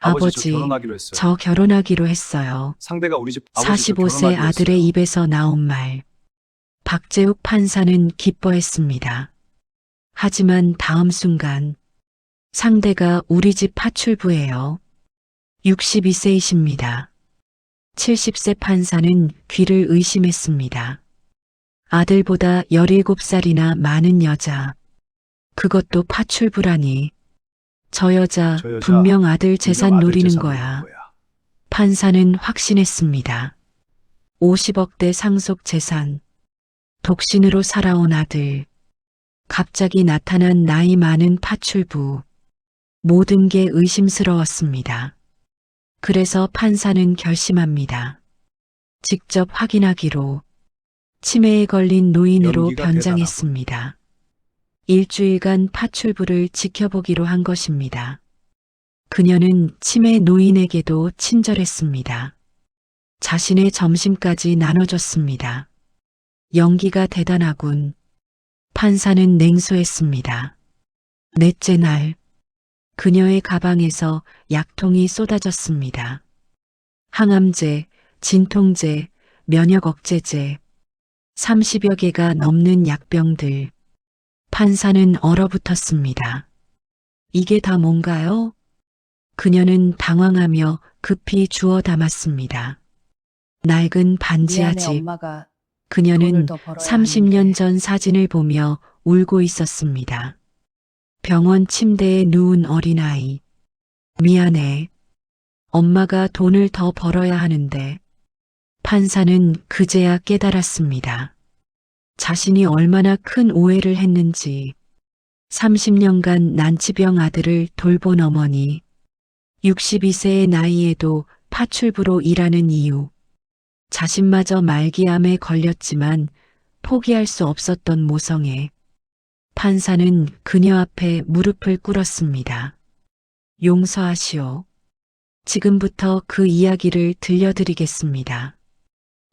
아버지, 저 결혼하기로 했어요. 상대가 우리 집 아버지 저 45세 결혼하기로 아들의 했어요. 입에서 나온 말. 박재욱 판사는 기뻐했습니다. 하지만 다음 순간 상대가 우리 집 파출부예요. 62세이십니다. 70세 판사는 귀를 의심했습니다. 아들보다 17살이나 많은 여자. 그것도 파출부라니. 저 여자 저 여자 분명 아들 재산 분명 아들 노리는 재산 거야. 노리는 거야. 판사는 확신했습니다. 50억대 상속 재산. 독신으로 살아온 아들. 갑자기 나타난 나이 많은 파출부. 모든 게 의심스러웠습니다. 그래서 판사는 결심합니다. 직접 확인하기로 치매에 걸린 노인으로 연기가 변장했습니다. 일주일간 파출부를 지켜보기로 한 것입니다. 그녀는 치매 노인에게도 친절했습니다. 자신의 점심까지 나눠줬습니다. 연기가 대단하군. 판사는 냉소했습니다. 넷째 날, 그녀의 가방에서 약통이 쏟아졌습니다. 항암제, 진통제, 면역억제제, 30여 개가 넘는 약병들. 판사는 얼어붙었습니다. 이게 다 뭔가요? 그녀는 당황하며 급히 주워 담았습니다. 낡은 반지하 미안해, 집. 엄마가 그녀는 돈을 더 벌어야 30년 하는데. 전 사진을 보며 울고 있었습니다. 병원 침대에 누운 어린아이. 미안해. 엄마가 돈을 더 벌어야 하는데. 판사는 그제야 깨달았습니다. 자신이 얼마나 큰 오해를 했는지. 30년간 난치병 아들을 돌본 어머니. 62세의 나이에도 파출부로 일하는 이유. 자신마저 말기암에 걸렸지만 포기할 수 없었던 모성애. 판사는 그녀 앞에 무릎을 꿇었습니다. 용서하시오. 지금부터 그 이야기를 들려드리겠습니다.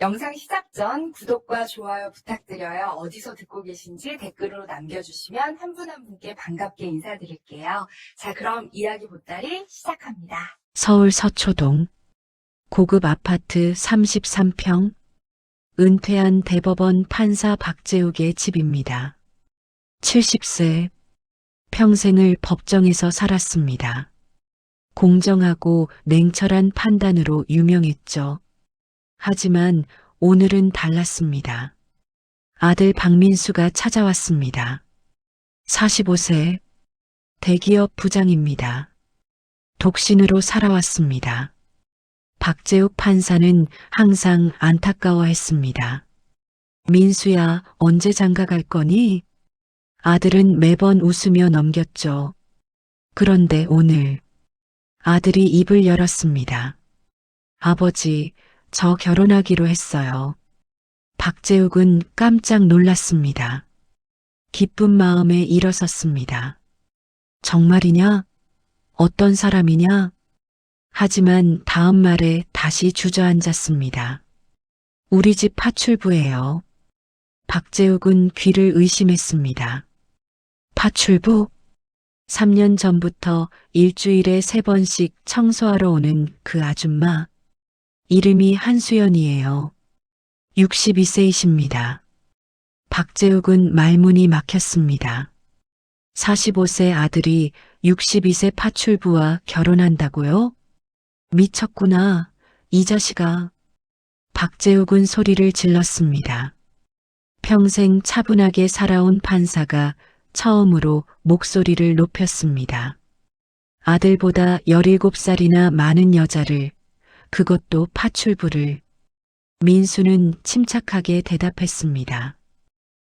영상 시작 전 구독과 좋아요 부탁드려요. 어디서 듣고 계신지 댓글로 남겨주시면 한 분 한 분께 반갑게 인사드릴게요. 자, 그럼 이야기 보따리 시작합니다. 서울 서초동 고급 아파트 33평 은퇴한 대법원 판사 박재욱의 집입니다. 70세 평생을 법정에서 살았습니다. 공정하고 냉철한 판단으로 유명했죠. 하지만 오늘은 달랐습니다. 아들 박민수가 찾아왔습니다. 45세 대기업 부장입니다. 독신으로 살아왔습니다. 박재욱 판사는 항상 안타까워했습니다. 민수야, 언제 장가 갈 거니? 아들은 매번 웃으며 넘겼죠. 그런데 오늘 아들이 입을 열었습니다. 아버지, 저 결혼하기로 했어요. 박재욱은 깜짝 놀랐습니다. 기쁜 마음에 일어섰습니다. 정말이냐? 어떤 사람이냐? 하지만 다음 말에 다시 주저앉았습니다. 우리 집 파출부예요. 박재욱은 귀를 의심했습니다. 파출부? 3년 전부터 일주일에 3번씩 청소하러 오는 그 아줌마. 이름이 한수연이에요. 62세이십니다. 박재욱은 말문이 막혔습니다. 45세 아들이 62세 파출부와 결혼한다고요? 미쳤구나, 이 자식아. 박재욱은 소리를 질렀습니다. 평생 차분하게 살아온 판사가 처음으로 목소리를 높였습니다. 아들보다 17살이나 많은 여자를, 그것도 파출부를. 민수는 침착하게 대답했습니다.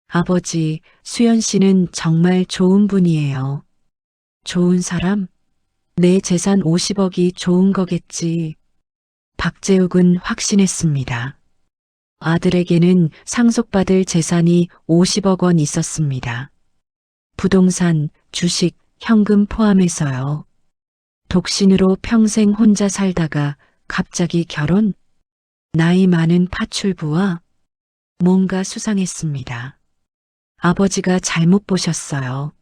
아버지, 수연 씨는 정말 좋은 분이에요. 좋은 사람? 내 재산 50억이 좋은 거겠지. 박재욱은 확신했습니다. 아들에게는 상속받을 재산이 50억 원 있었습니다. 부동산, 주식, 현금 포함해서요. 독신으로 평생 혼자 살다가 갑자기 결혼? 나이 많은 파출부와 뭔가 수상했습니다. 아버지가 잘못 보셨어요.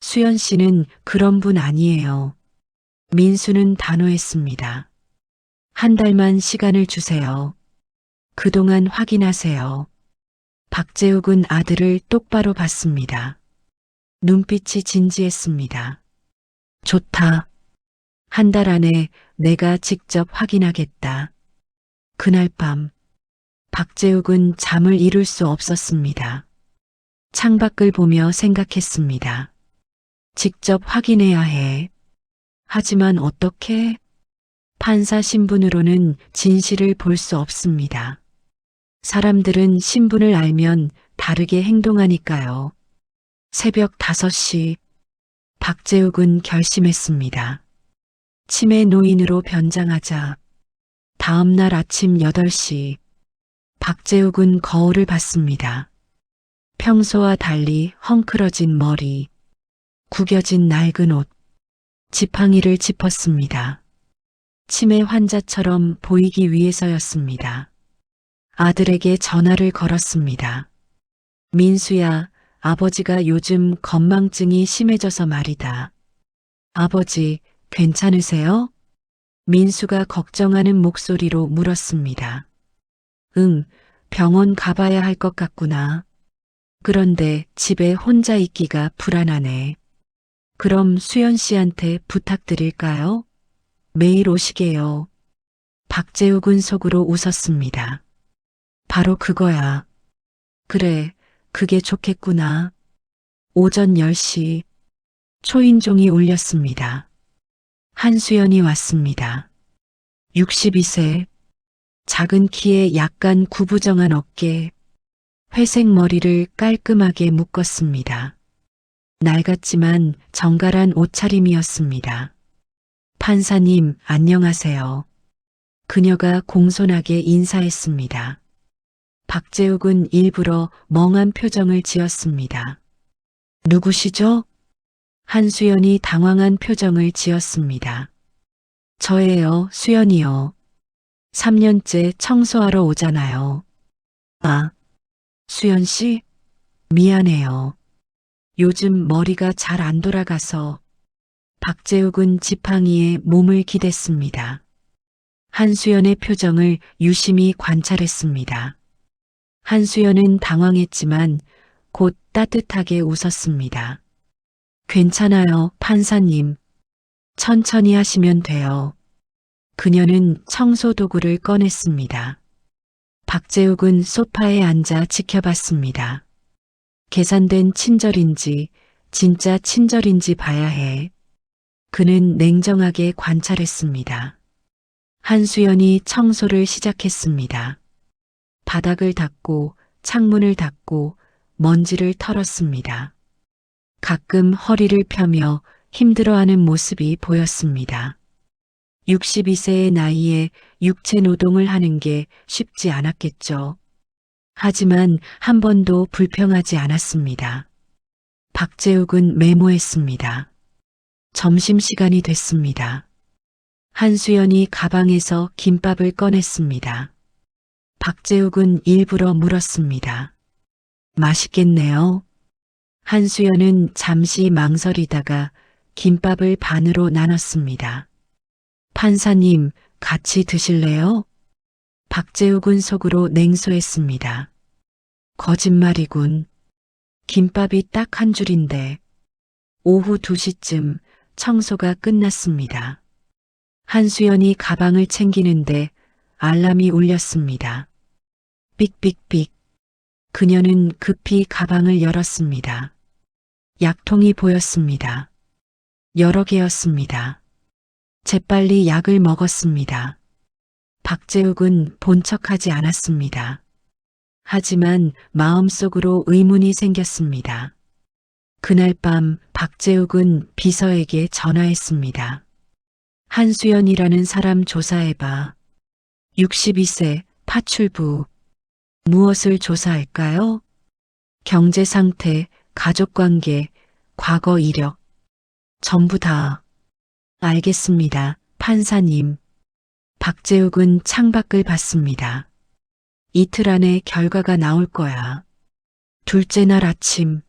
수연 씨는 그런 분 아니에요. 민수는 단호했습니다. 한 달만 시간을 주세요. 그동안 확인하세요. 박재욱은 아들을 똑바로 봤습니다. 눈빛이 진지했습니다. 좋다. 한 달 안에 내가 직접 확인하겠다. 그날 밤 박재욱은 잠을 이룰 수 없었습니다. 창밖을 보며 생각했습니다. 직접 확인해야 해. 하지만 어떻게? 판사 신분으로는 진실을 볼 수 없습니다. 사람들은 신분을 알면 다르게 행동하니까요. 새벽 5시 박재욱은 결심했습니다. 치매 노인으로 변장하자. 다음 날 아침 8시 박재욱은 거울을 봤습니다. 평소와 달리 헝클어진 머리, 구겨진 낡은 옷, 지팡이를 짚었습니다. 치매 환자처럼 보이기 위해서였습니다. 아들에게 전화를 걸었습니다. 민수야, 아버지가 요즘 건망증이 심해져서 말이다. 아버지, 괜찮으세요? 민수가 걱정하는 목소리로 물었습니다. 응, 병원 가봐야 할 것 같구나. 그런데 집에 혼자 있기가 불안하네. 그럼 수연 씨한테 부탁드릴까요? 매일 오시게요. 박재욱은 속으로 웃었습니다. 바로 그거야. 그래, 그게 좋겠구나. 오전 10시 초인종이 울렸습니다. 한수연이 왔습니다. 62세, 작은 키에 약간 구부정한 어깨, 회색 머리를 깔끔하게 묶었습니다. 낡았지만 정갈한 옷차림이었습니다. 판사님, 안녕하세요. 그녀가 공손하게 인사했습니다. 박재욱은 일부러 멍한 표정을 지었습니다. 누구시죠? 한수연이 당황한 표정을 지었습니다. 저예요, 수연이요. 3년째 청소하러 오잖아요. 아, 수연 씨? 미안해요. 요즘 머리가 잘 안 돌아가서. 박재욱은 지팡이에 몸을 기댔습니다. 한수연의 표정을 유심히 관찰했습니다. 한수연은 당황했지만 곧 따뜻하게 웃었습니다. 괜찮아요, 판사님. 천천히 하시면 돼요. 그녀는 청소 도구를 꺼냈습니다. 박재욱은 소파에 앉아 지켜봤습니다. 계산된 친절인지 진짜 친절인지 봐야 해. 그는 냉정하게 관찰했습니다. 한수연이 청소를 시작했습니다. 바닥을 닦고 창문을 닦고 먼지를 털었습니다. 가끔 허리를 펴며 힘들어하는 모습이 보였습니다. 62세의 나이에 육체 노동을 하는 게 쉽지 않았겠죠. 하지만 한 번도 불평하지 않았습니다. 박재욱은 메모했습니다. 점심시간이 됐습니다. 한수연이 가방에서 김밥을 꺼냈습니다. 박재욱은 일부러 물었습니다. 맛있겠네요. 한수연은 잠시 망설이다가 김밥을 반으로 나눴습니다. 판사님, 같이 드실래요? 박재욱은 속으로 냉소했습니다. 거짓말이군. 김밥이 딱 한 줄인데. 오후 2시쯤 청소가 끝났습니다. 한수연이 가방을 챙기는데 알람이 울렸습니다. 삑삑삑. 그녀는 급히 가방을 열었습니다. 약통이 보였습니다. 여러 개였습니다. 재빨리 약을 먹었습니다. 박재욱은 본척하지 않았습니다. 하지만 마음속으로 의문이 생겼습니다. 그날 밤 박재욱은 비서에게 전화했습니다. 한수연이라는 사람 조사해봐. 62세 파출부. 무엇을 조사할까요? 경제 상태, 가족 관계, 과거 이력. 전부 다. 알겠습니다, 판사님. 박재욱은 창밖을 봤습니다. 이틀 안에 결과가 나올 거야. 둘째 날 아침,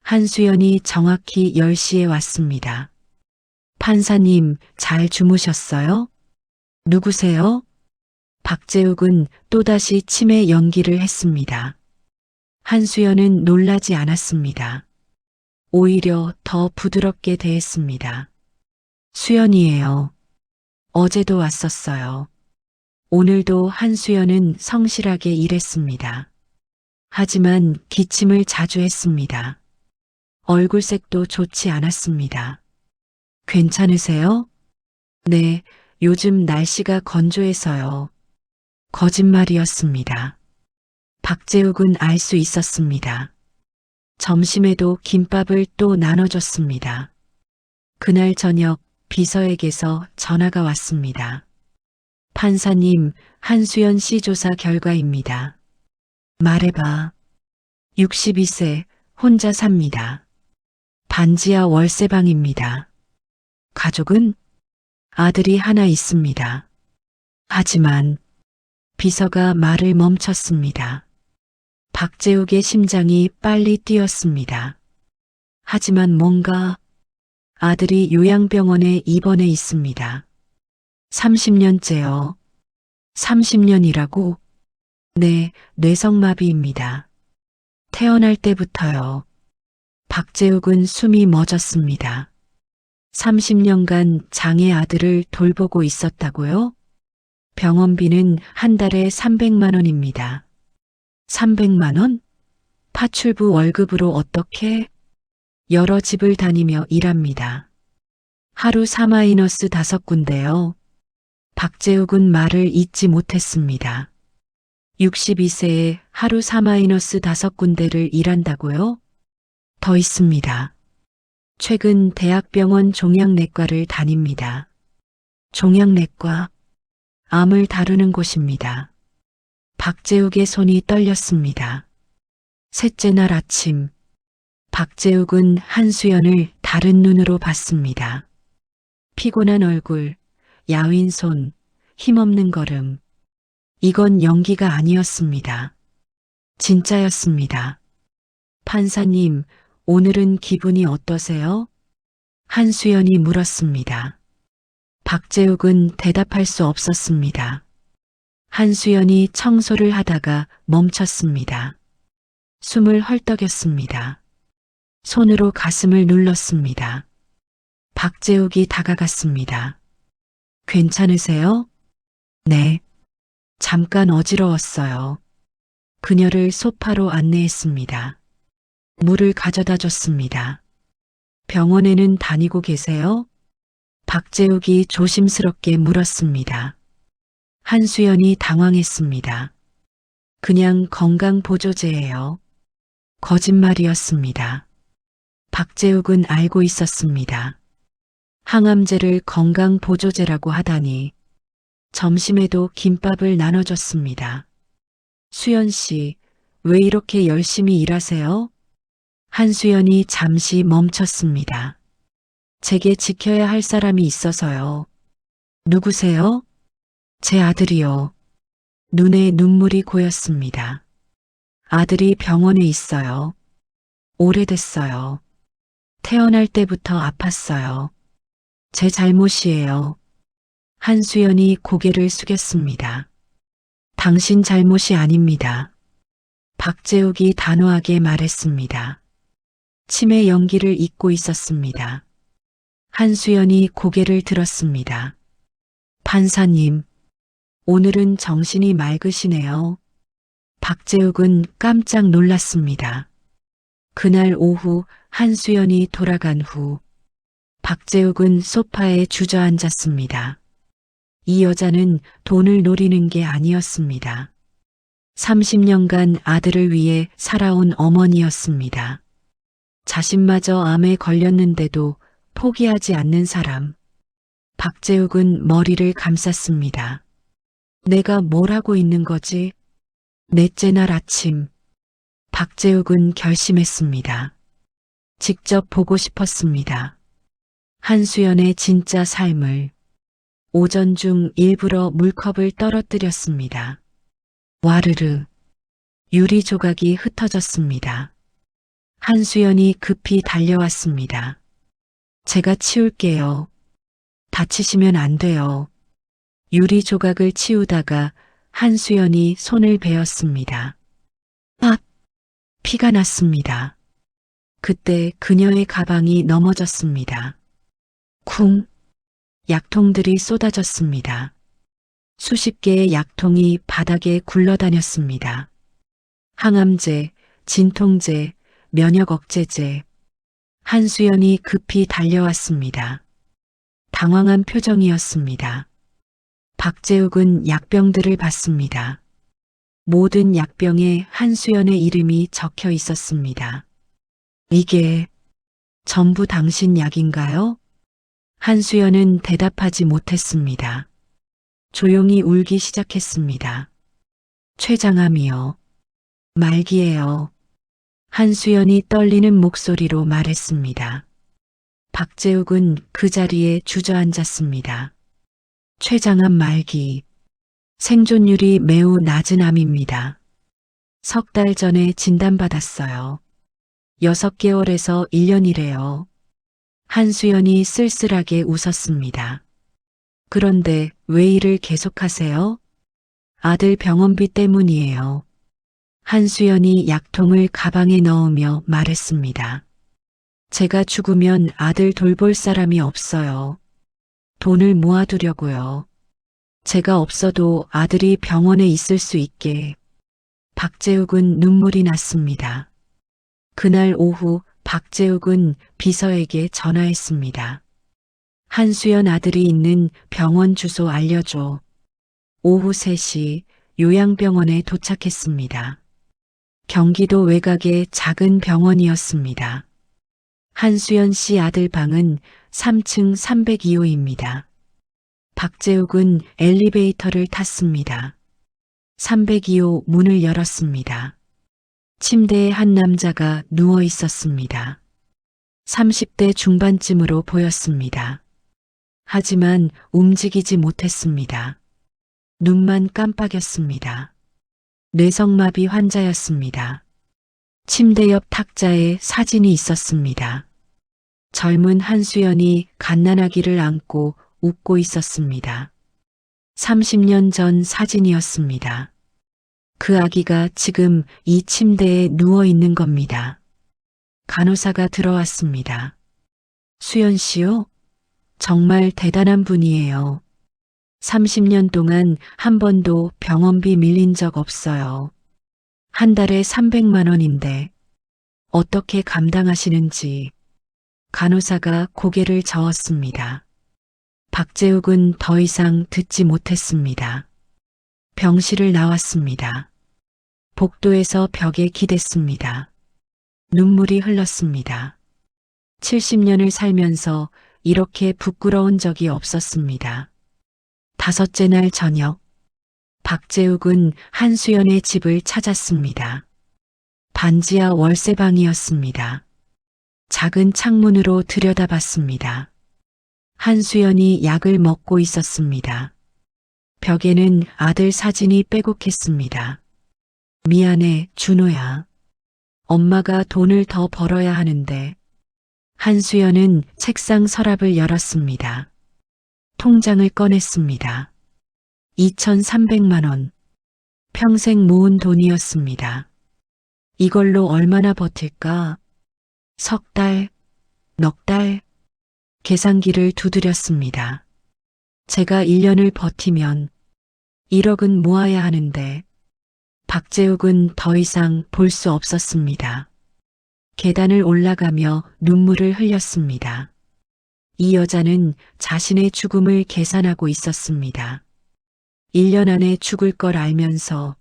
한수연이 정확히 10시에 왔습니다. 판사님, 잘 주무셨어요? 누구세요? 박재욱은 또다시 치매 연기를 했습니다. 한수연은 놀라지 않았습니다. 오히려 더 부드럽게 대했습니다. 수연이에요. 어제도 왔었어요. 오늘도 한수연은 성실하게 일했습니다. 하지만 기침을 자주 했습니다. 얼굴색도 좋지 않았습니다. 괜찮으세요? 네, 요즘 날씨가 건조해서요. 거짓말이었습니다. 박재욱은 알 수 있었습니다. 점심에도 김밥을 또 나눠줬습니다. 그날 저녁 비서에게서 전화가 왔습니다. 판사님, 한수연 씨 조사 결과입니다. 말해봐. 62세, 혼자 삽니다. 반지하 월세방입니다. 가족은? 아들이 하나 있습니다. 하지만 비서가 말을 멈췄습니다. 박재욱의 심장이 빨리 뛰었습니다. 하지만 뭔가 아들이 요양병원에 입원해 있습니다. 30년째요. 30년이라고? 네, 뇌성마비입니다. 태어날 때부터요. 박재욱은 숨이 멎었습니다. 30년간 장애 아들을 돌보고 있었다고요? 병원비는 한 달에 300만 원입니다. 300만 원? 파출부 월급으로 어떻게? 여러 집을 다니며 일합니다. 하루 4-5군데요. 박재욱은 말을 잇지 못했습니다. 62세에 하루 4-5군데를 일한다고요? 더 있습니다. 최근 대학병원 종양내과를 다닙니다. 종양내과, 암을 다루는 곳입니다. 박재욱의 손이 떨렸습니다. 셋째 날 아침, 박재욱은 한수연을 다른 눈으로 봤습니다. 피곤한 얼굴, 야윈 손, 힘없는 걸음. 이건 연기가 아니었습니다. 진짜였습니다. 판사님, 오늘은 기분이 어떠세요? 한수연이 물었습니다. 박재욱은 대답할 수 없었습니다. 한수연이 청소를 하다가 멈췄습니다. 숨을 헐떡였습니다. 손으로 가슴을 눌렀습니다. 박재욱이 다가갔습니다. 괜찮으세요? 네. 잠깐 어지러웠어요. 그녀를 소파로 안내했습니다. 물을 가져다 줬습니다. 병원에는 다니고 계세요? 박재욱이 조심스럽게 물었습니다. 한수연이 당황했습니다. 그냥 건강보조제예요. 거짓말이었습니다. 박재욱은 알고 있었습니다. 항암제를 건강보조제라고 하다니. 점심에도 김밥을 나눠줬습니다. 수연 씨, 왜 이렇게 열심히 일하세요? 한수연이 잠시 멈췄습니다. 제게 지켜야 할 사람이 있어서요. 누구세요? 제 아들이요. 눈에 눈물이 고였습니다. 아들이 병원에 있어요. 오래됐어요. 태어날 때부터 아팠어요. 제 잘못이에요. 한수연이 고개를 숙였습니다. 당신 잘못이 아닙니다. 박재욱이 단호하게 말했습니다. 치매 연기를 잊고 있었습니다. 한수연이 고개를 들었습니다. 판사님, 오늘은 정신이 맑으시네요. 박재욱은 깜짝 놀랐습니다. 그날 오후 한수연이 돌아간 후 박재욱은 소파에 주저앉았습니다. 이 여자는 돈을 노리는 게 아니었습니다. 30년간 아들을 위해 살아온 어머니였습니다. 자신마저 암에 걸렸는데도 포기하지 않는 사람. 박재욱은 머리를 감쌌습니다. 내가 뭘 하고 있는 거지? 넷째 날 아침, 박재욱은 결심했습니다. 직접 보고 싶었습니다. 한수연의 진짜 삶을. 오전 중 일부러 물컵을 떨어뜨렸습니다. 와르르. 유리 조각이 흩어졌습니다. 한수연이 급히 달려왔습니다. 제가 치울게요. 다치시면 안 돼요. 유리 조각을 치우다가 한수연이 손을 베었습니다. 팍! 피가 났습니다. 그때 그녀의 가방이 넘어졌습니다. 쿵! 약통들이 쏟아졌습니다. 수십 개의 약통이 바닥에 굴러다녔습니다. 항암제, 진통제, 면역억제제. 한수연이 급히 달려왔습니다. 당황한 표정이었습니다. 박재욱은 약병들을 봤습니다. 모든 약병에 한수연의 이름이 적혀 있었습니다. 이게 전부 당신 약인가요? 한수연은 대답하지 못했습니다. 조용히 울기 시작했습니다. 췌장암이요. 말기예요. 한수연이 떨리는 목소리로 말했습니다. 박재욱은 그 자리에 주저앉았습니다. 췌장암 말기. 생존율이 매우 낮은 암입니다. 석 달 전에 진단받았어요. 6개월에서 1년이래요. 한수연이 쓸쓸하게 웃었습니다. 그런데 왜 일을 계속하세요? 아들 병원비 때문이에요. 한수연이 약통을 가방에 넣으며 말했습니다. 제가 죽으면 아들 돌볼 사람이 없어요. 돈을 모아두려고요. 제가 없어도 아들이 병원에 있을 수 있게. 박재욱은 눈물이 났습니다. 그날 오후 박재욱은 비서에게 전화했습니다. 한수연 아들이 있는 병원 주소 알려줘. 오후 3시 요양병원에 도착했습니다. 경기도 외곽의 작은 병원이었습니다. 한수연 씨 아들 방은 3층 302호입니다. 박재욱은 엘리베이터를 탔습니다. 302호 문을 열었습니다. 침대에 한 남자가 누워 있었습니다. 30대 중반쯤으로 보였습니다. 하지만 움직이지 못했습니다. 눈만 깜빡였습니다. 뇌성마비 환자였습니다. 침대 옆 탁자에 사진이 있었습니다. 젊은 한수연이 갓난아기를 안고 웃고 있었습니다. 30년 전 사진이었습니다. 그 아기가 지금 이 침대에 누워 있는 겁니다. 간호사가 들어왔습니다. 수연 씨요? 정말 대단한 분이에요. 30년 동안 한 번도 병원비 밀린 적 없어요. 한 달에 300만 원인데 어떻게 감당하시는지. 간호사가 고개를 저었습니다. 박재욱은 더 이상 듣지 못했습니다. 병실을 나왔습니다. 복도에서 벽에 기댔습니다. 눈물이 흘렀습니다. 70년을 살면서 이렇게 부끄러운 적이 없었습니다. 5째 날 저녁, 박재욱은 한수연의 집을 찾았습니다. 반지하 월세방이었습니다. 작은 창문으로 들여다봤습니다. 한수연이 약을 먹고 있었습니다. 벽에는 아들 사진이 빼곡했습니다. 미안해, 준호야. 엄마가 돈을 더 벌어야 하는데. 한수연은 책상 서랍을 열었습니다. 통장을 꺼냈습니다. 2,300만 원. 평생 모은 돈이었습니다. 이걸로 얼마나 버틸까? 석 달, 넉 달. 계산기를 두드렸습니다. 제가 1년을 버티면 1억은 모아야 하는데. 박재욱은 더 이상 볼 수 없었습니다. 계단을 올라가며 눈물을 흘렸습니다. 이 여자는 자신의 죽음을 계산하고 있었습니다. 1년 안에 죽을 걸 알면서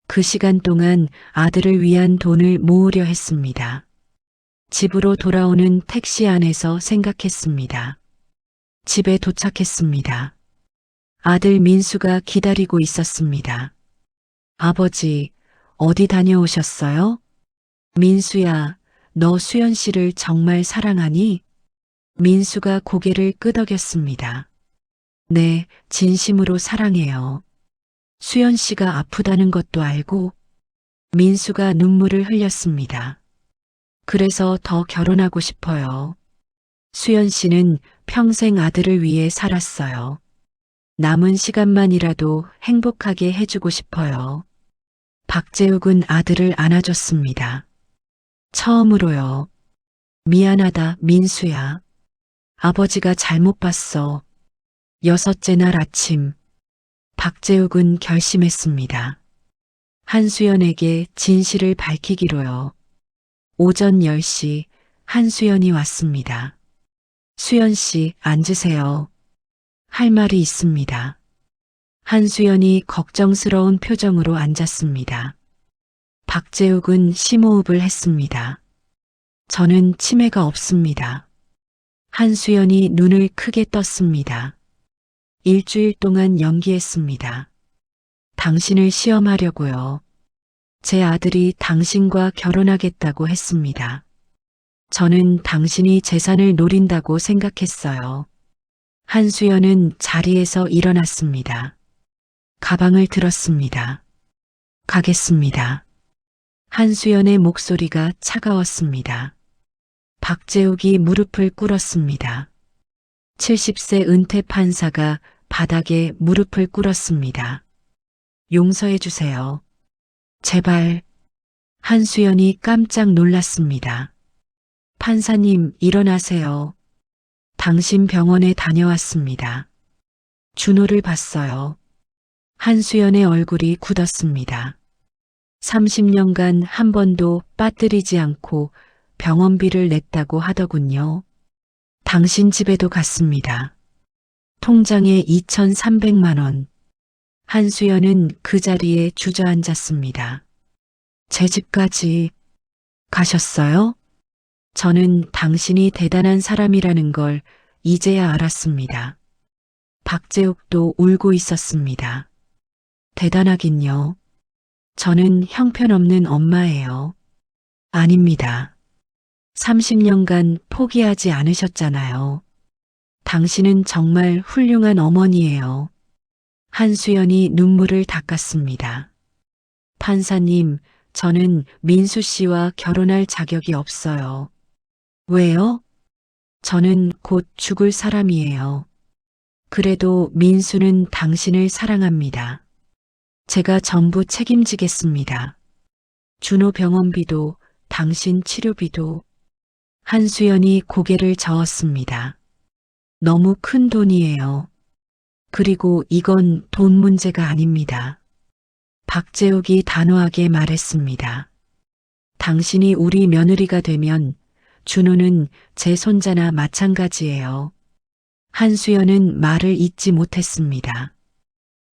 그 시간 동안 아들을 위한 돈을 모으려 했습니다. 집으로 돌아오는 택시 안에서 생각했습니다. 집에 도착했습니다. 아들 민수가 기다리고 있었습니다. 아버지, 어디 다녀오셨어요? 민수야, 너 수연 씨를 정말 사랑하니? 민수가 고개를 끄덕였습니다. 네, 진심으로 사랑해요. 수연 씨가 아프다는 것도 알고. 민수가 눈물을 흘렸습니다. 그래서 더 결혼하고 싶어요. 수연 씨는 평생 아들을 위해 살았어요. 남은 시간만이라도 행복하게 해주고 싶어요. 박재욱은 아들을 안아줬습니다. 처음으로요. 미안하다, 민수야. 아버지가 잘못 봤어. 여섯째 날 아침, 박재욱은 결심했습니다. 한수연에게 진실을 밝히기로요. 오전 10시 한수연이 왔습니다. 수연 씨, 앉으세요. 할 말이 있습니다. 한수연이 걱정스러운 표정으로 앉았습니다. 박재욱은 심호흡을 했습니다. 저는 치매가 없습니다. 한수연이 눈을 크게 떴습니다. 일주일 동안 연기했습니다. 당신을 시험하려고요. 제 아들이 당신과 결혼하겠다고 했습니다. 저는 당신이 재산을 노린다고 생각했어요. 한수연은 자리에서 일어났습니다. 가방을 들었습니다. 가겠습니다. 한수연의 목소리가 차가웠습니다. 박재욱이 무릎을 꿇었습니다. 70세 은퇴 판사가 바닥에 무릎을 꿇었습니다. 용서해 주세요. 제발. 한수연이 깜짝 놀랐습니다. 판사님, 일어나세요. 당신 병원에 다녀왔습니다. 준호를 봤어요. 한수연의 얼굴이 굳었습니다. 30년간 한 번도 빠뜨리지 않고 병원비를 냈다고 하더군요. 당신 집에도 갔습니다. 통장에 2,300만 원. 한수연은 그 자리에 주저앉았습니다. 제 집까지 가셨어요? 저는 당신이 대단한 사람이라는 걸 이제야 알았습니다. 박재욱도 울고 있었습니다. 대단하긴요. 저는 형편없는 엄마예요. 아닙니다. 30년간 포기하지 않으셨잖아요. 당신은 정말 훌륭한 어머니예요. 한수연이 눈물을 닦았습니다. 판사님, 저는 민수 씨와 결혼할 자격이 없어요. 왜요? 저는 곧 죽을 사람이에요. 그래도 민수는 당신을 사랑합니다. 제가 전부 책임지겠습니다. 준호 병원비도 당신 치료비도. 한수연이 고개를 저었습니다. 너무 큰 돈이에요. 그리고 이건 돈 문제가 아닙니다. 박재욱이 단호하게 말했습니다. 당신이 우리 며느리가 되면 준호는 제 손자나 마찬가지예요. 한수연은 말을 잇지 못했습니다.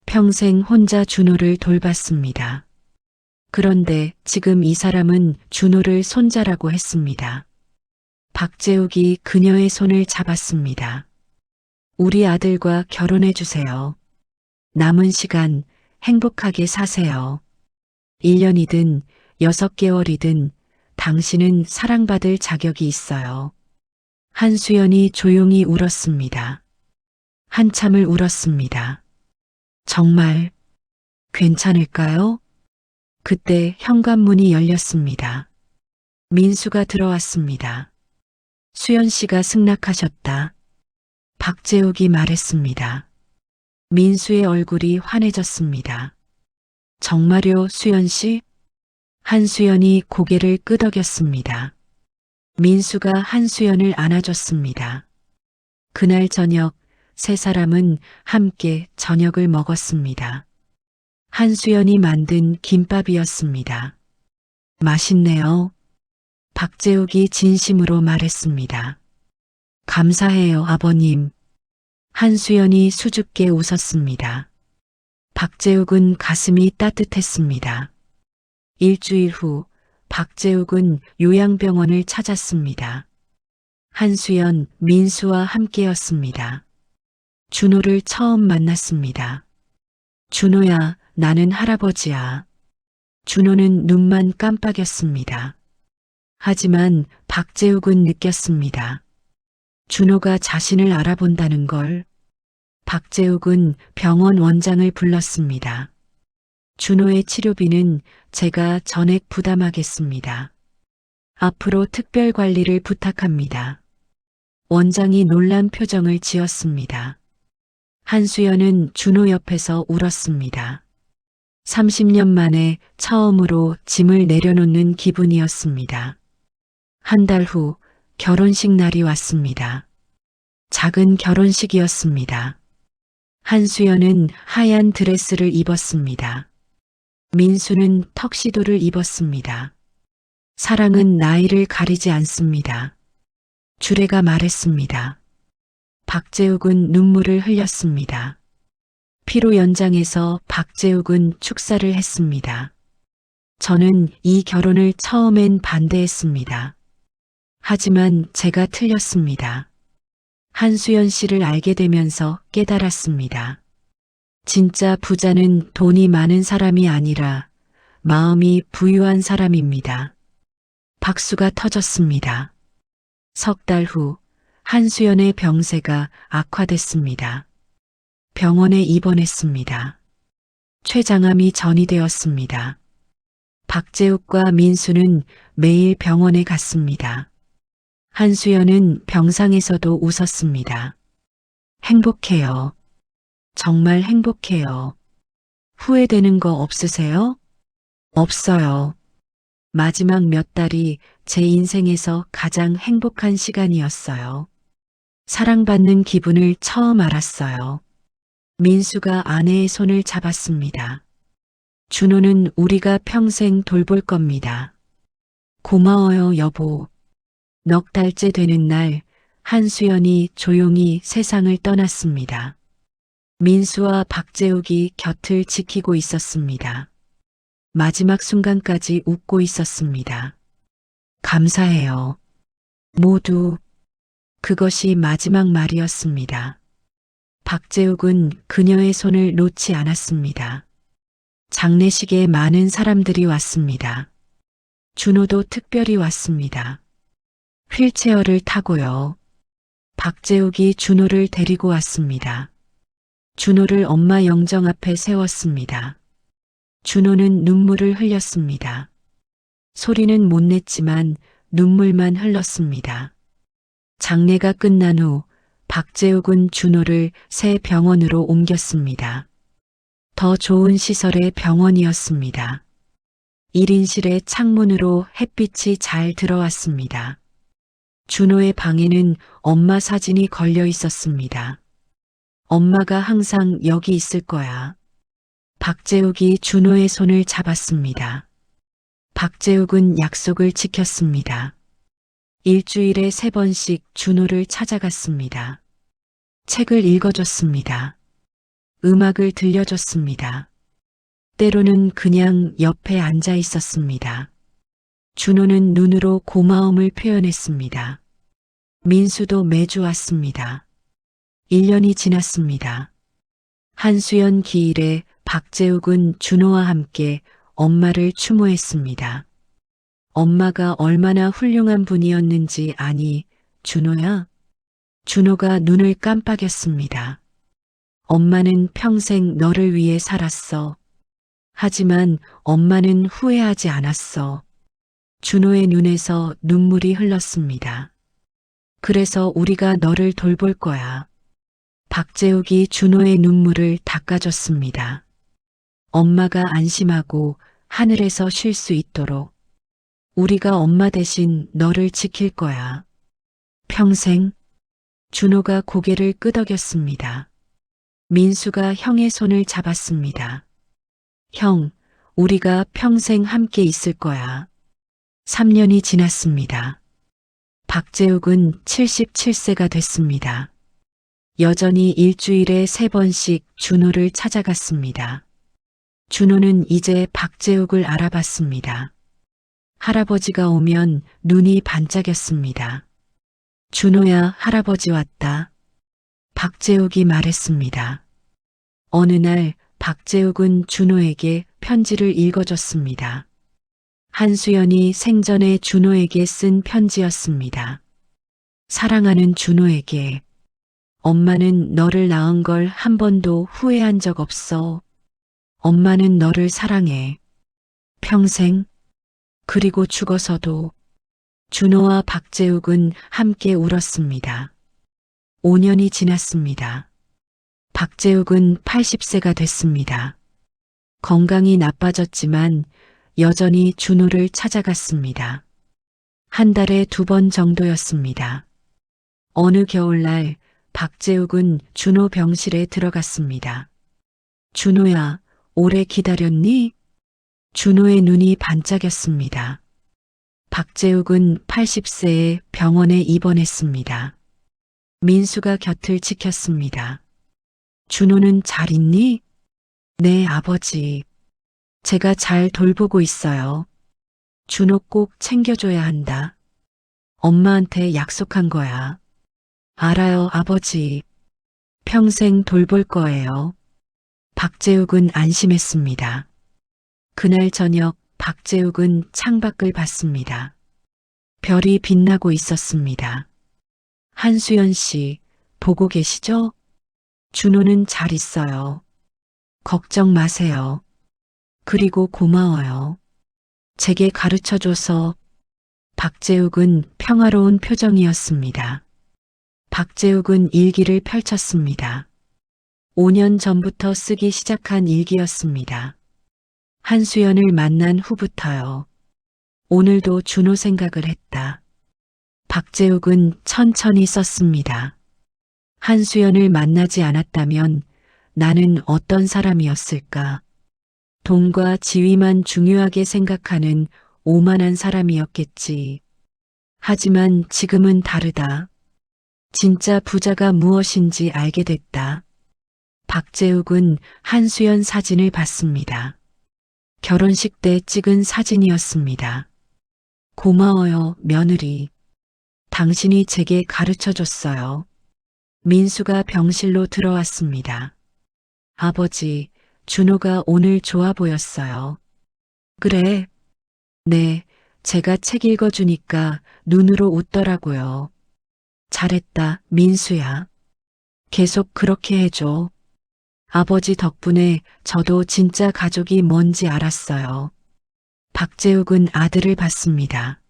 평생 혼자 준호를 돌봤습니다. 그런데 지금 이 사람은 준호를 손자라고 했습니다. 박재욱이 그녀의 손을 잡았습니다. 우리 아들과 결혼해 주세요. 남은 시간 행복하게 사세요. 1년이든 6개월이든 당신은 사랑받을 자격이 있어요. 한수연이 조용히 울었습니다. 한참을 울었습니다. 정말 괜찮을까요? 그때 현관문이 열렸습니다. 민수가 들어왔습니다. 수연 씨가 승낙하셨다. 박재욱이 말했습니다. 민수의 얼굴이 환해졌습니다. 정말요, 수연 씨? 한수연이 고개를 끄덕였습니다. 민수가 한수연을 안아줬습니다. 그날 저녁 세 사람은 함께 저녁을 먹었습니다. 한수연이 만든 김밥이었습니다. 맛있네요. 박재욱이 진심으로 말했습니다. 감사해요, 아버님. 한수연이 수줍게 웃었습니다. 박재욱은 가슴이 따뜻했습니다. 일주일 후 박재욱은 요양병원을 찾았습니다. 한수연, 민수와 함께였습니다. 준호를 처음 만났습니다. 준호야, 나는 할아버지야. 준호는 눈만 깜빡였습니다. 하지만 박재욱은 느꼈습니다. 준호가 자신을 알아본다는 걸. 박재욱은 병원 원장을 불렀습니다. 준호의 치료비는 제가 전액 부담하겠습니다. 앞으로 특별 관리를 부탁합니다. 원장이 놀란 표정을 지었습니다. 한수연은 준호 옆에서 울었습니다. 30년 만에 처음으로 짐을 내려놓는 기분이었습니다. 한 달 후 결혼식 날이 왔습니다. 작은 결혼식이었습니다. 한수연은 하얀 드레스를 입었습니다. 민수는 턱시도를 입었습니다. 사랑은 나이를 가리지 않습니다. 주례가 말했습니다. 박재욱은 눈물을 흘렸습니다. 피로 연장해서 박재욱은 축사를 했습니다. 저는 이 결혼을 처음엔 반대했습니다. 하지만 제가 틀렸습니다. 한수연 씨를 알게 되면서 깨달았습니다. 진짜 부자는 돈이 많은 사람이 아니라 마음이 부유한 사람입니다. 박수가 터졌습니다. 석 달 후 한수연의 병세가 악화됐습니다. 병원에 입원했습니다. 췌장암이 전이되었습니다. 박재욱과 민수는 매일 병원에 갔습니다. 한수연은 병상에서도 웃었습니다. 행복해요. 정말 행복해요. 후회되는 거 없으세요? 없어요. 마지막 몇 달이 제 인생에서 가장 행복한 시간이었어요. 사랑받는 기분을 처음 알았어요. 민수가 아내의 손을 잡았습니다. 준호는 우리가 평생 돌볼 겁니다. 고마워요, 여보. 넉 달째 되는 날, 한수연이 조용히 세상을 떠났습니다. 민수와 박재욱이 곁을 지키고 있었습니다. 마지막 순간까지 웃고 있었습니다. 감사해요. 모두. 그것이 마지막 말이었습니다. 박재욱은 그녀의 손을 놓지 않았습니다. 장례식에 많은 사람들이 왔습니다. 준호도 특별히 왔습니다. 휠체어를 타고요. 박재욱이 준호를 데리고 왔습니다. 준호를 엄마 영정 앞에 세웠습니다. 준호는 눈물을 흘렸습니다. 소리는 못 냈지만 눈물만 흘렀습니다. 장례가 끝난 후 박재욱은 준호를 새 병원으로 옮겼습니다. 더 좋은 시설의 병원이었습니다. 1인실의 창문으로 햇빛이 잘 들어왔습니다. 준호의 방에는 엄마 사진이 걸려 있었습니다. 엄마가 항상 여기 있을 거야. 박재욱이 준호의 손을 잡았습니다. 박재욱은 약속을 지켰습니다. 일주일에 3번씩 준호를 찾아갔습니다. 책을 읽어줬습니다. 음악을 들려줬습니다. 때로는 그냥 옆에 앉아 있었습니다. 준호는 눈으로 고마움을 표현했습니다. 민수도 매주 왔습니다. 1년이 지났습니다. 한수연 기일에 박재욱은 준호와 함께 엄마를 추모했습니다. 엄마가 얼마나 훌륭한 분이었는지 아니, 준호야? 준호가 눈을 깜빡였습니다. 엄마는 평생 너를 위해 살았어. 하지만 엄마는 후회하지 않았어. 준호의 눈에서 눈물이 흘렀습니다. 그래서 우리가 너를 돌볼 거야. 박재욱이 준호의 눈물을 닦아줬습니다. 엄마가 안심하고 하늘에서 쉴 수 있도록 우리가 엄마 대신 너를 지킬 거야. 평생. 준호가 고개를 끄덕였습니다. 민수가 형의 손을 잡았습니다. 형, 우리가 평생 함께 있을 거야. 3년이 지났습니다. 박재욱은 77세가 됐습니다. 여전히 일주일에 3번씩 준호를 찾아갔습니다. 준호는 이제 박재욱을 알아봤습니다. 할아버지가 오면 눈이 반짝였습니다. 준호야, 할아버지 왔다. 박재욱이 말했습니다. 어느 날 박재욱은 준호에게 편지를 읽어줬습니다. 한수연이 생전에 준호에게 쓴 편지였습니다. 사랑하는 준호에게 엄마는 너를 낳은 걸 한 번도 후회한 적 없어. 엄마는 너를 사랑해. 평생. 그리고 죽어서도. 준호와 박재욱은 함께 울었습니다. 5년이 지났습니다. 박재욱은 80세가 됐습니다. 건강이 나빠졌지만 여전히 준호를 찾아갔습니다. 한 달에 2번 정도였습니다. 어느 겨울날 박재욱은 준호 병실에 들어갔습니다. 준호야, 오래 기다렸니? 준호의 눈이 반짝였습니다. 박재욱은 80세에 병원에 입원했습니다. 민수가 곁을 지켰습니다. 준호는 잘 있니? 네, 아버지. 제가 잘 돌보고 있어요. 준호 꼭 챙겨줘야 한다. 엄마한테 약속한 거야. 알아요, 아버지. 평생 돌볼 거예요. 박재욱은 안심했습니다. 그날 저녁 박재욱은 창밖을 봤습니다. 별이 빛나고 있었습니다. 한수연 씨, 보고 계시죠? 준호는 잘 있어요. 걱정 마세요. 그리고 고마워요. 제게 가르쳐줘서. 박재욱은 평화로운 표정이었습니다. 박재욱은 일기를 펼쳤습니다. 5년 전부터 쓰기 시작한 일기였습니다. 한수연을 만난 후부터요. 오늘도 준호 생각을 했다. 박재욱은 천천히 썼습니다. 한수연을 만나지 않았다면 나는 어떤 사람이었을까? 돈과 지위만 중요하게 생각하는 오만한 사람이었겠지. 하지만 지금은 다르다. 진짜 부자가 무엇인지 알게 됐다. 박재욱은 한수연 사진을 봤습니다. 결혼식 때 찍은 사진이었습니다. 고마워요, 며느리. 당신이 제게 가르쳐줬어요. 민수가 병실로 들어왔습니다. 아버지, 준호가 오늘 좋아 보였어요. 그래? 네, 제가 책 읽어주니까 눈으로 웃더라고요. 잘했다, 민수야. 계속 그렇게 해줘. 아버지 덕분에 저도 진짜 가족이 뭔지 알았어요. 박재욱은 아들을 봤습니다.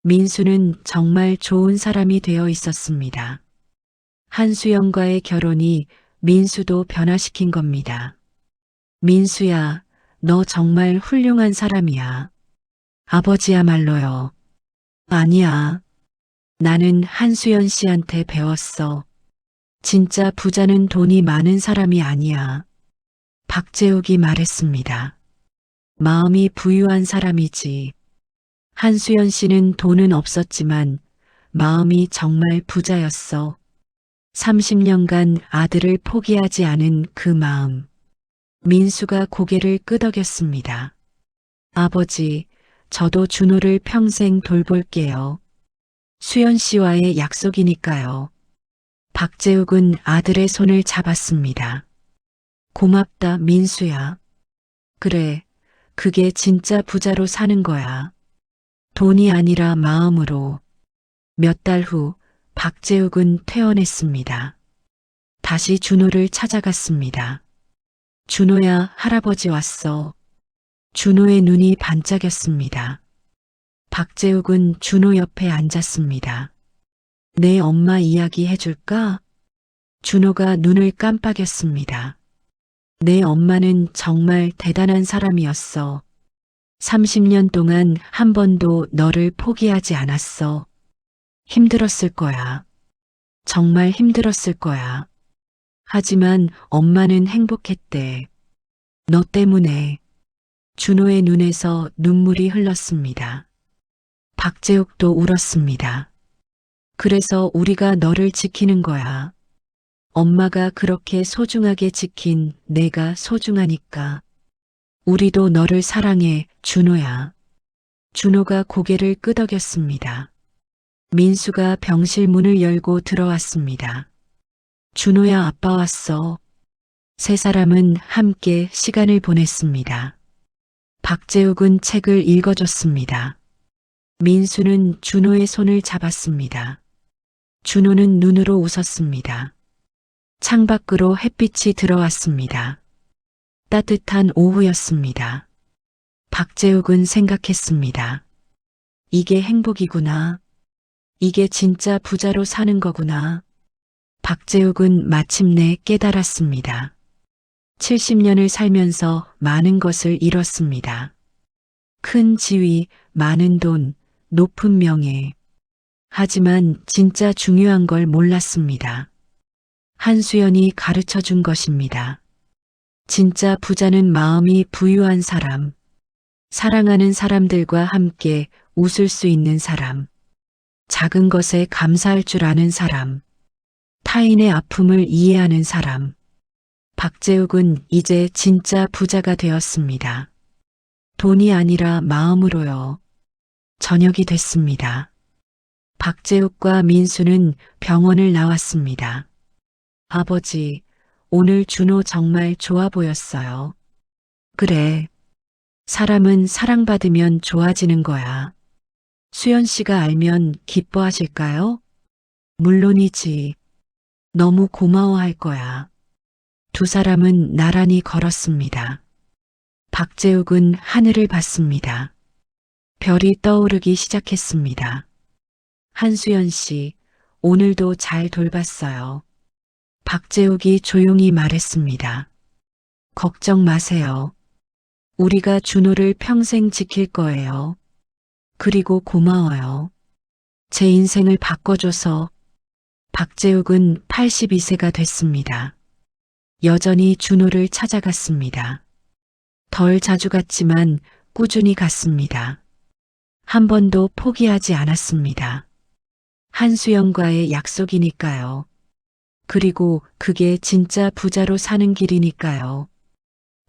민수는 정말 좋은 사람이 되어 있었습니다. 한수연과의 결혼이 민수도 변화시킨 겁니다. 민수야, 너 정말 훌륭한 사람이야. 아버지야말로요. 아니야. 나는 한수연 씨한테 배웠어. 진짜 부자는 돈이 많은 사람이 아니야. 박재욱이 말했습니다. 마음이 부유한 사람이지. 한수연 씨는 돈은 없었지만 마음이 정말 부자였어. 30년간 아들을 포기하지 않은 그 마음. 민수가 고개를 끄덕였습니다. 아버지, 저도 준호를 평생 돌볼게요. 수연 씨와의 약속이니까요. 박재욱은 아들의 손을 잡았습니다. 고맙다, 민수야. 그래, 그게 진짜 부자로 사는 거야. 돈이 아니라 마음으로. 몇 달 후 박재욱은 퇴원했습니다. 다시 준호를 찾아갔습니다. 준호야, 할아버지 왔어. 준호의 눈이 반짝였습니다. 박재욱은 준호 옆에 앉았습니다. 내 엄마 이야기 해줄까? 준호가 눈을 깜빡였습니다. 내 엄마는 정말 대단한 사람이었어. 30년 동안 한 번도 너를 포기하지 않았어. 힘들었을 거야. 정말 힘들었을 거야. 하지만 엄마는 행복했대. 너 때문에. 준호의 눈에서 눈물이 흘렀습니다. 박재욱도 울었습니다. 그래서 우리가 너를 지키는 거야. 엄마가 그렇게 소중하게 지킨 내가 소중하니까. 우리도 너를 사랑해, 준호야. 준호가 고개를 끄덕였습니다. 민수가 병실 문을 열고 들어왔습니다. 준호야, 아빠 왔어. 세 사람은 함께 시간을 보냈습니다. 박재욱은 책을 읽어줬습니다. 민수는 준호의 손을 잡았습니다. 준호는 눈으로 웃었습니다. 창밖으로 햇빛이 들어왔습니다. 따뜻한 오후였습니다. 박재욱은 생각했습니다. 이게 행복이구나. 이게 진짜 부자로 사는 거구나. 박재욱은 마침내 깨달았습니다. 70년을 살면서 많은 것을 잃었습니다. 큰 지위, 많은 돈, 높은 명예. 하지만 진짜 중요한 걸 몰랐습니다. 한수연이 가르쳐 준 것입니다. 진짜 부자는 마음이 부유한 사람, 사랑하는 사람들과 함께 웃을 수 있는 사람, 작은 것에 감사할 줄 아는 사람, 타인의 아픔을 이해하는 사람. 박재욱은 이제 진짜 부자가 되었습니다. 돈이 아니라 마음으로요. 저녁이 됐습니다. 박재욱과 민수는 병원을 나왔습니다. 아버지, 오늘 준호 정말 좋아 보였어요. 그래. 사람은 사랑받으면 좋아지는 거야. 수연 씨가 알면 기뻐하실까요? 물론이지. 너무 고마워할 거야. 두 사람은 나란히 걸었습니다. 박재욱은 하늘을 봤습니다. 별이 떠오르기 시작했습니다. 한수연 씨, 오늘도 잘 돌봤어요. 박재욱이 조용히 말했습니다. 걱정 마세요. 우리가 준호를 평생 지킬 거예요. 그리고 고마워요. 제 인생을 바꿔줘서. 박재욱은 82세가 됐습니다. 여전히 준호를 찾아갔습니다. 덜 자주 갔지만 꾸준히 갔습니다. 한 번도 포기하지 않았습니다. 한수연과의 약속이니까요. 그리고 그게 진짜 부자로 사는 길이니까요.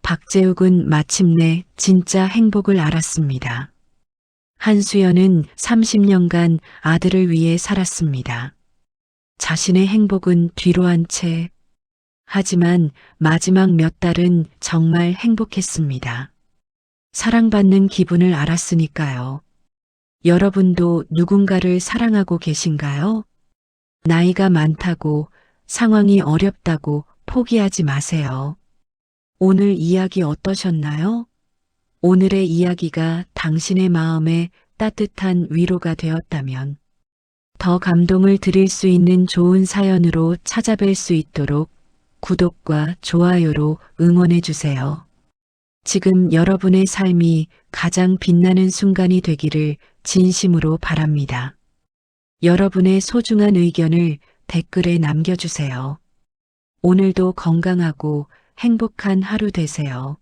박재욱은 마침내 진짜 행복을 알았습니다. 한수연은 30년간 아들을 위해 살았습니다. 자신의 행복은 뒤로 한 채. 하지만 마지막 몇 달은 정말 행복했습니다. 사랑받는 기분을 알았으니까요. 여러분도 누군가를 사랑하고 계신가요? 나이가 많다고, 상황이 어렵다고 포기하지 마세요. 오늘 이야기 어떠셨나요? 오늘의 이야기가 당신의 마음에 따뜻한 위로가 되었다면 더 감동을 드릴 수 있는 좋은 사연으로 찾아뵐 수 있도록 구독과 좋아요로 응원해 주세요. 지금 여러분의 삶이 가장 빛나는 순간이 되기를 진심으로 바랍니다. 여러분의 소중한 의견을 댓글에 남겨주세요. 오늘도 건강하고 행복한 하루 되세요.